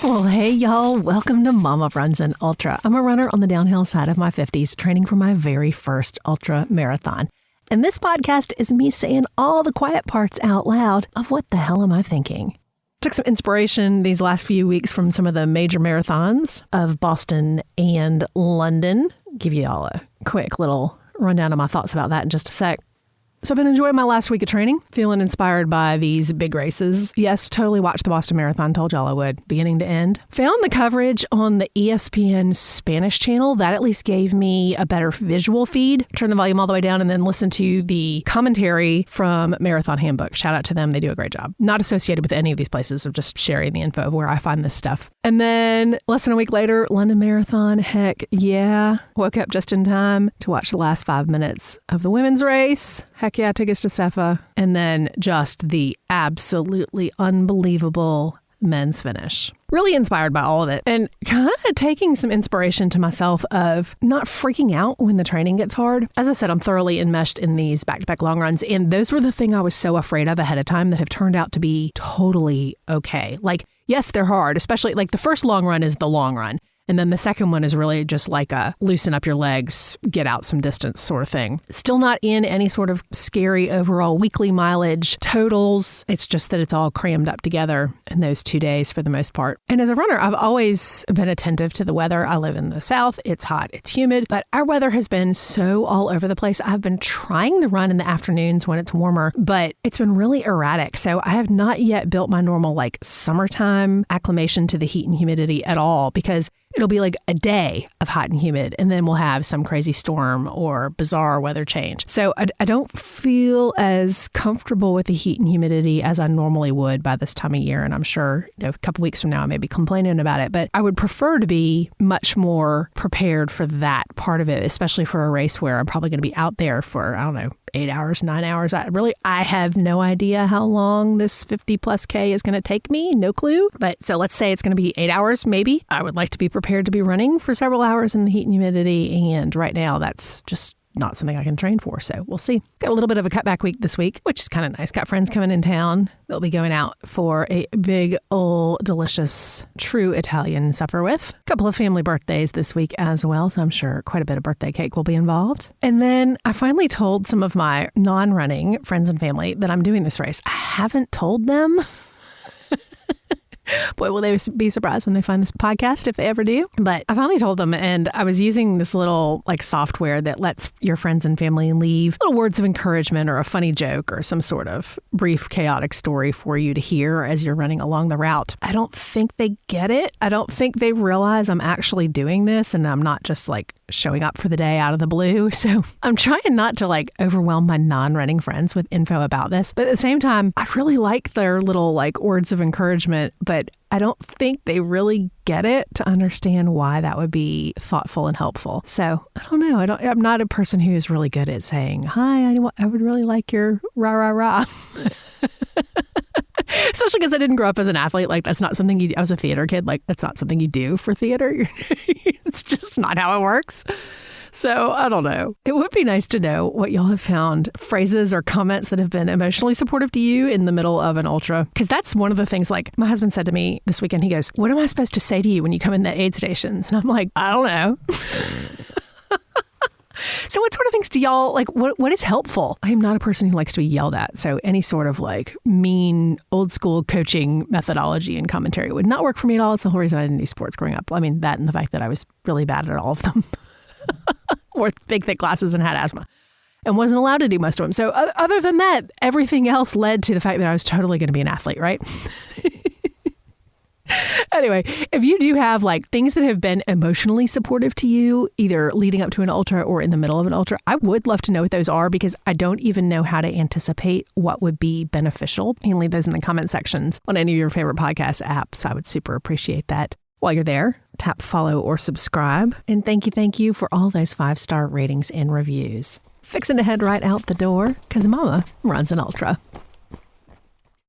Well, hey, y'all. Welcome to Mama Runs an Ultra. I'm a runner on the downhill side of my 50s, training for my very first ultra marathon. And this podcast is me saying all the quiet parts out loud of what the hell am I thinking. Took some inspiration these last few weeks from some of the major marathons of Boston and London. Give you all a quick little rundown of my thoughts about that in just a sec. So I've been enjoying my last week of training, feeling inspired by these big races. Yes, totally watched the Boston Marathon, told y'all I would, beginning to end. Found the coverage on the ESPN Spanish channel. That at least gave me a better visual feed. Turn the volume all the way down and then listen to the commentary from Marathon Handbook. Shout out to them. They do a great job. Not associated with any of these places, of just sharing the info of where I find this stuff. And then less than a week later, London Marathon. Heck yeah. Woke up just in time to watch the last 5 minutes of the women's race. Heck yeah, tickets to Cepha. And then just the absolutely unbelievable men's finish. Really inspired by all of it. And kind of taking some inspiration to myself of not freaking out when the training gets hard. As I said, I'm thoroughly enmeshed in these back-to-back long runs. And those were the thing I was so afraid of ahead of time that have turned out to be totally okay. Like, yes, they're hard, especially like the first long run is the long run. And then the second one is really just like a loosen up your legs, get out some distance sort of thing. Still not in any sort of scary overall weekly mileage totals. It's just that it's all crammed up together in those 2 days for the most part. And as a runner, I've always been attentive to the weather. I live in the South. It's hot. It's humid. But our weather has been so all over the place. I've been trying to run in the afternoons when it's warmer, but it's been really erratic. So I have not yet built my normal like summertime acclimation to the heat and humidity at all, because it'll be like a day of hot and humid, and then we'll have some crazy storm or bizarre weather change. So I don't feel as comfortable with the heat and humidity as I normally would by this time of year. And I'm sure, a couple weeks from now, I may be complaining about it, but I would prefer to be much more prepared for that part of it, especially for a race where I'm probably going to be out there for, 8 hours, 9 hours. I have no idea how long this 50 plus K is going to take me. No clue. But so let's say it's going to be 8 hours, maybe. I would like to be prepared to be running for several hours in the heat and humidity. And right now that's just not something I can train for. So we'll see. Got a little bit of a cutback week this week, which is kind of nice. Got friends coming in town. They'll be going out for a big old delicious true Italian supper with. A couple of family birthdays this week as well. So I'm sure quite a bit of birthday cake will be involved. And then I finally told some of my non-running friends and family that I'm doing this race. I haven't told them. Boy, will they be surprised when they find this podcast, if they ever do. But I finally told them, and I was using this little software that lets your friends and family leave little words of encouragement or a funny joke or some sort of brief, chaotic story for you to hear as you're running along the route. I don't think they get it. I don't think they realize I'm actually doing this and I'm not just showing up for the day out of the blue. So I'm trying not to overwhelm my non-running friends with info about this. But at the same time, I really like their little words of encouragement, but I don't think they really get it to understand why that would be thoughtful and helpful. So I don't know. I'm not a person who is really good at saying, hi, I would really like your rah, rah, rah. Especially because I didn't grow up as an athlete. That's not something I was a theater kid. That's not something you do for theater. It's just not how it works. So I don't know. It would be nice to know what y'all have found, phrases or comments that have been emotionally supportive to you in the middle of an ultra. Because that's one of the things, my husband said to me this weekend, he goes, what am I supposed to say to you when you come in the aid stations? And I'm like, I don't know. So what sort of things do y'all, what is helpful? I am not a person who likes to be yelled at. So any sort of mean old school coaching methodology and commentary would not work for me at all. It's the whole reason I didn't do sports growing up. I mean, that and the fact that I was really bad at all of them. Wore big, thick glasses and had asthma and wasn't allowed to do most of them. So other than that, everything else led to the fact that I was totally going to be an athlete, right? Anyway, if you do have things that have been emotionally supportive to you, either leading up to an ultra or in the middle of an ultra, I would love to know what those are, because I don't even know how to anticipate what would be beneficial. You can leave those in the comment sections on any of your favorite podcast apps. I would super appreciate that. While you're there, tap follow or subscribe. And thank you for all those 5-star ratings and reviews. Fixing to head right out the door, because Mama runs an ultra.